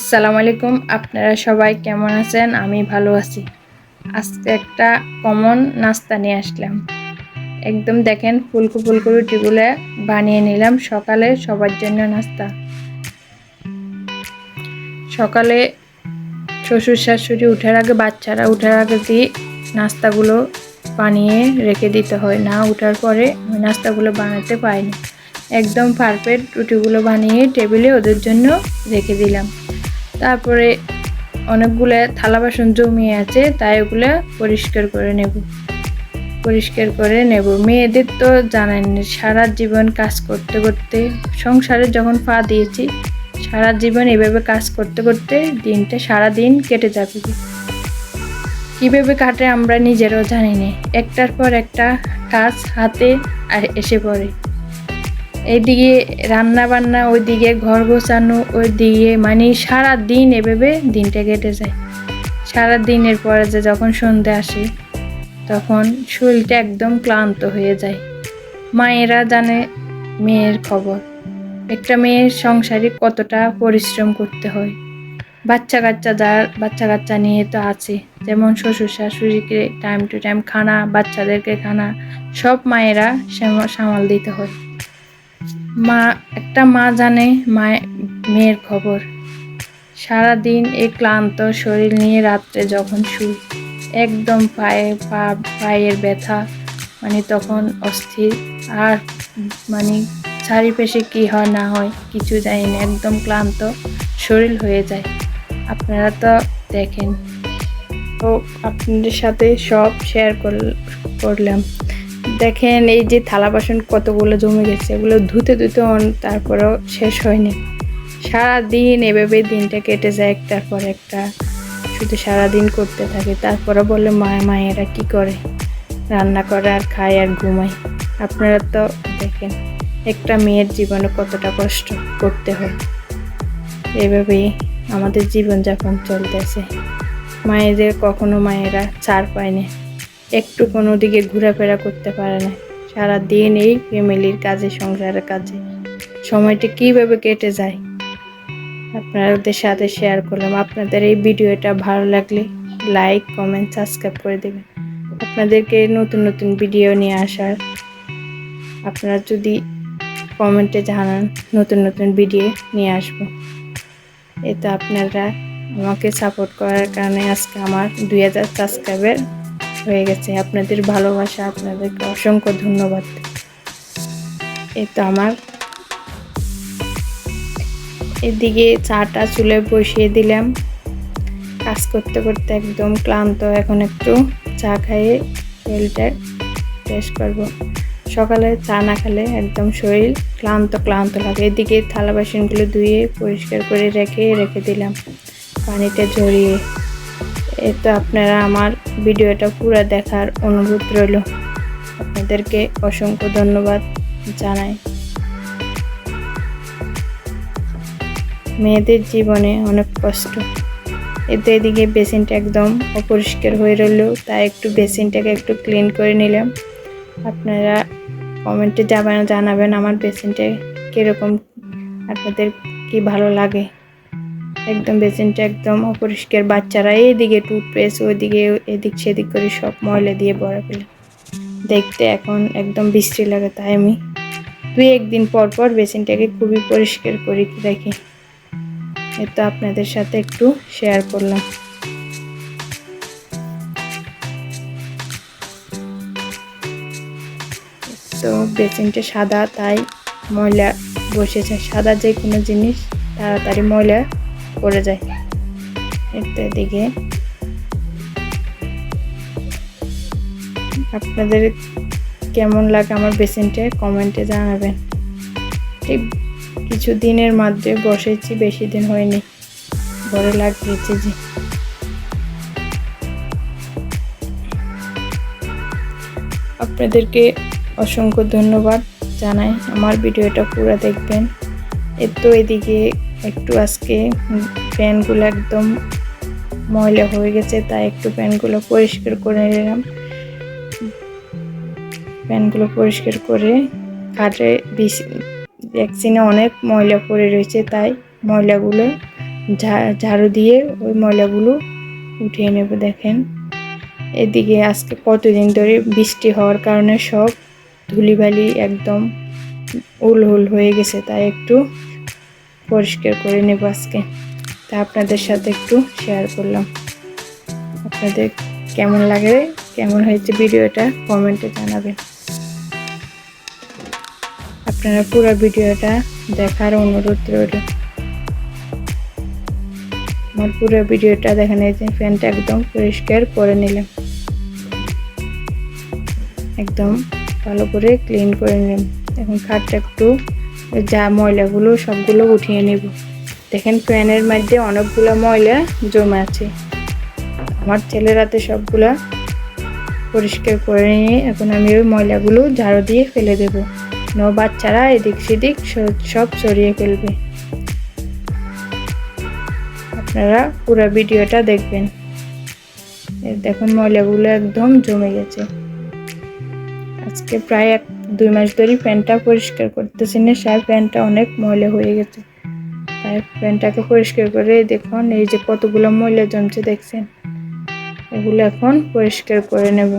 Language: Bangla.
আসসালামু আলাইকুম। আপনারা সবাই কেমন আছেন? আমি ভালো আছি। আজকে একটা কমন নাস্তা নিয়ে আসলাম। একদম দেখেন ফুলকো ফুলকো রুটিগুলো বানিয়ে নিলাম সকালে সবার জন্য নাস্তা। সকালে শ্বশুর শাশুড়ি উঠার আগে, বাচ্চারা উঠার আগে দিয়ে নাস্তাগুলো বানিয়ে রেখে দিতে হয়, না উঠার পরে আমি নাস্তাগুলো বানাতে পারিনি। একদম পারফেক্ট রুটিগুলো বানিয়ে টেবিলে ওদের জন্য রেখে দিলাম। তারপরে অনেকগুলো থালা বাসন জমিয়ে আছে, তাই ওগুলো পরিষ্কার করে নেব। মেয়েদের তো জানেন, সারা জীবন কাজ করতে করতে সংসারে যখন পা দিয়েছি, সারা জীবন এভাবে কাজ করতে করতে দিনটা সারা দিন কেটে যাবে। কীভাবে কাটে আমরা নিজেরাও জানি না। একটার পর একটা কাজ হাতে এসে পড়ে। এইদিকে রান্না বান্না, ওইদিকে ঘর গোছানো, ওইদিকে মানে সারা দিন এভাবে দিনটা কেটে যায়। সারা দিনের পরে যে যখন সন্ধে আসে তখন শরীরটা একদম ক্লান্ত হয়ে যায়। মায়েরা জানে মেয়ের খবর, একটা মেয়ের সংসারে কতটা পরিশ্রম করতে হয়। বাচ্চা কাচ্চা নিয়ে তো আছে, যেমন শ্বশুর শাশুড়িকে টাইম টু টাইম খানা, বাচ্চাদেরকে খানা, সব মায়েরা সামাল দিতে হয়। একটা মা জানে মেয়ের খবর। সারাদিন এই ক্লান্ত শরীর নিয়ে রাত্রে যখন শুই, একদম পায়ের ব্যথা, মানে তখন অস্থির। আর মানে চারিপাশে কি হয় না হয় কিছু জানি না, একদম ক্লান্ত শরীর হয়ে যায়। আপনারা তো দেখেন, তো আপনাদের সাথে সব শেয়ার করলাম। দেখেন এই যে থালা বাসন কতগুলো জমে গেছে, এগুলো ধুতে তারপরেও শেষ হয়নি। সারাদিন এভাবে দিনটা কেটে যায়, একটার পর একটা শুধু সারাদিন করতে থাকে। তারপরে বলে মায়েরা কি করে, রান্না করে আর খায় আর ঘুমায়। আপনারা তো দেখেন একটা মেয়ের জীবনে কতটা কষ্ট করতে হয়। এভাবেই আমাদের জীবনযাপন চলতেছে। মায়েদের কখনো মায়েরা ছাড় পায় না, একটু কোনো দিকে ঘোরাফেরা করতে পারে না। সারাদিন এই ফ্যামিলির কাজে, সংসারের কাজে সময়টি কীভাবে কেটে যায় আপনাদের সাথে শেয়ার করলাম। আপনাদের এই ভিডিওটা ভালো লাগলে লাইক, কমেন্ট, সাবস্ক্রাইব করে দেবেন। আপনাদেরকে নতুন নতুন ভিডিও নিয়ে আসার, আপনারা যদি কমেন্টে জানান নতুন নতুন ভিডিও নিয়ে আসবো। এই তো আপনারা আমাকে সাপোর্ট করার কারণে আজকে আমার 2000 সাবস্ক্রাইবার হয়ে গেছে। আপনাদের ভালোবাসা, আপনাদেরকে অসংখ্য ধন্যবাদ। এই তো আমার এদিকে চাটা চুলে বসিয়ে দিলাম। কাজ করতে করতে একদম ক্লান্ত, এখন একটু চা খাইয়ে শরীরটা ফ্রেশ করব। সকালে চা না খেলে একদম শরীর ক্লান্ত লাগে। এদিকে থালা বাসনগুলো ধুয়ে পরিষ্কার করে রেখে দিলাম পানিতে ঝরিয়ে। এই তো আপনারা আমার ভিডিওটা পুরো দেখার অনুরোধ রইল। আপনাদেরকে অসংখ্য ধন্যবাদ জানাই। মেয়েদের জীবনে অনেক কষ্ট। এদিকে বেসিনটা একদম অপরিষ্কার হয়ে রইল, তাই একটু বেসিনটাকে একটু ক্লিন করে নিলাম। আপনারা কমেন্টে জানাবেন আমার বেসিনটা কীরকম, আপনাদের কি ভালো লাগে। একদম বেসিনটা একদম অপরিষ্কার। বাচ্চারা এইদিকে টুথপেস্ট, ওইদিকে এদিক সেদিক করে সব ময়লা দিয়ে ভরা ফেলে, দেখতে এখন একদম বিশ্রী লাগে। তাই আমি 2-1 দিন পর বেসিনটাকে খুবই পরিষ্কার করে রাখি। এটা আপনাদের সাথে একটু শেয়ার করলাম। তো বেসিনটা সাদা, তাই ময়লা বসেছে। সাদা যে কোনো জিনিস তাড়াতাড়ি ময়লা পড়ে যায়। এদিকে আপনাদের কেমন লাগে আমার বেসিনটা কমেন্টে জানাবেন। ঠিক কিছু দিনের মধ্যে বসেছি, বেশি দিন হয়নি, ভালো লাগিয়েছে যে। আপনাদেরকে অসংখ্য ধন্যবাদ জানাই, আমার ভিডিওটা পুরো দেখবেন। তো এদিকে একটু আজকে প্যানগুলো একদম ময়লা হয়ে গেছে, তাই একটু প্যানগুলো পরিষ্কার করে নিলাম। প্যানগুলো পরিষ্কার করে কাটে দেখছি না অনেক ময়লা পড়ে রয়েছে, তাই ময়লাগুলো ঝাড়ু দিয়ে ওই ময়লাগুলো উঠিয়ে নেব। দেখেন এদিকে আজকে কতদিন ধরে বৃষ্টি হওয়ার কারণে সব ধুলিবালি একদম উলহুল হয়ে গেছে, তাই একটু পরিষ্কার করে নেব আজকে। তা আপনাদের সাথে একটু শেয়ার করলাম। আপনাদের কেমন লাগে, কেমন হয়েছে ভিডিওটা কমেন্টে জানাবেন। আপনারা পুরো ভিডিওটা দেখার অনুরোধ রইল। আমার পুরো ভিডিওটা দেখেন, এই যে ফ্যানটা একদম পরিষ্কার করে নিলাম, একদম ভালো করে ক্লিন করে নিলাম। এখন খাটটা একটু যা ময়লাগুলো সবগুলো উঠিয়ে নেব। দেখেন ফ্যানের মধ্যে অনেকগুলো ময়লা জমে আছে। আমার ছেলের হাতে সবগুলা পরিষ্কার করে নিয়ে এখন আমি ওই ময়লাগুলো ঝাড়ু দিয়ে ফেলে দেব। বাচ্চারা এদিক সেদিক সব সরিয়ে ফেলবে। আপনারা পুরো ভিডিওটা দেখবেন। দেখুন ময়লাগুলো একদম জমে গেছে। আজকে প্রায় 1-2 মাস ধরে প্যান্টটা পরিষ্কার করতেছি না, প্যান্টটা অনেক ময়লা হয়ে গেছে। তাই প্যান্টটাকে পরিষ্কার করে দেখুন এই যে কতগুলো ময়লা জমছে দেখছেন, এগুলো এখন পরিষ্কার করে নেব।